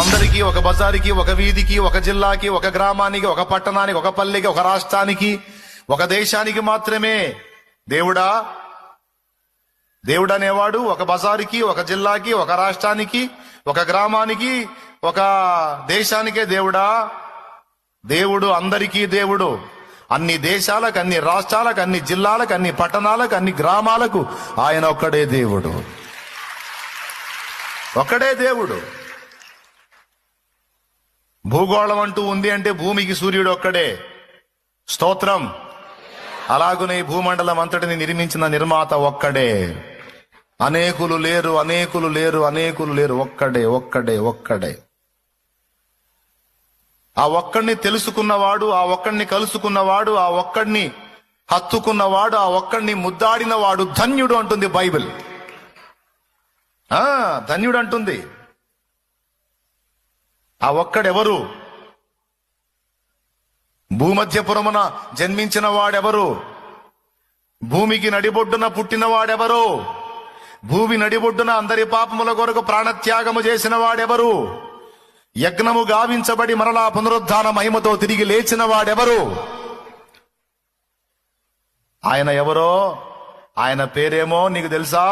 కొందరికి, ఒక బజారుకి, ఒక వీధికి, ఒక జిల్లాకి, ఒక గ్రామానికి, ఒక పట్టణానికి, ఒక పల్లెకి, ఒక రాష్ట్రానికి, ఒక దేశానికి మాత్రమే దేవుడా. దేవుడు అనేవాడు ఒక బజారుకి, ఒక జిల్లాకి, ఒక రాష్ట్రానికి, ఒక గ్రామానికి, ఒక దేశానికే దేవుడా? దేవుడు అందరికీ దేవుడు. అన్ని దేశాలకు, అన్ని రాష్ట్రాలకు, అన్ని జిల్లాలకు, అన్ని పట్టణాలకు, అన్ని గ్రామాలకు ఆయన ఒక్కడే దేవుడు. ఒక్కడే దేవుడు. భూగోళం అంటూ ఉంది అంటే భూమికి సూర్యుడు ఒక్కడే. స్తోత్రం. అలాగునే ఈ భూమండలం అంతటిని నిర్మించిన నిర్మాత ఒక్కడే. అనేకులు లేరు, అనేకులు లేరు, అనేకులు లేరు. ఒక్కడే, ఒక్కడే, ఒక్కడే. ఆ ఒక్కడిని తెలుసుకున్నవాడు, ఆ ఒక్కడిని కలుసుకున్నవాడు, ఆ ఒక్కడిని హత్తుకున్నవాడు, ఆ ఒక్కడిని ముద్దాడినవాడు ధన్యుడు అంటుంది బైబిల్. ధన్యుడు అంటుంది. ఆ ఒక్కడెవరు? భూమధ్యపురమున జన్మించిన వాడెవరు? భూమికి నడిబొడ్డున పుట్టిన వాడెవరు? భూమి నడిబొడ్డున అందరి పాపముల కొరకు ప్రాణత్యాగము చేసిన వాడెవరు? యజ్ఞము గావించబడి మరలా పునరుద్ధాన మహిమతో తిరిగి లేచిన వాడెవరు? ఆయన ఎవరో? ఆయన పేరేమో నీకు తెలుసా?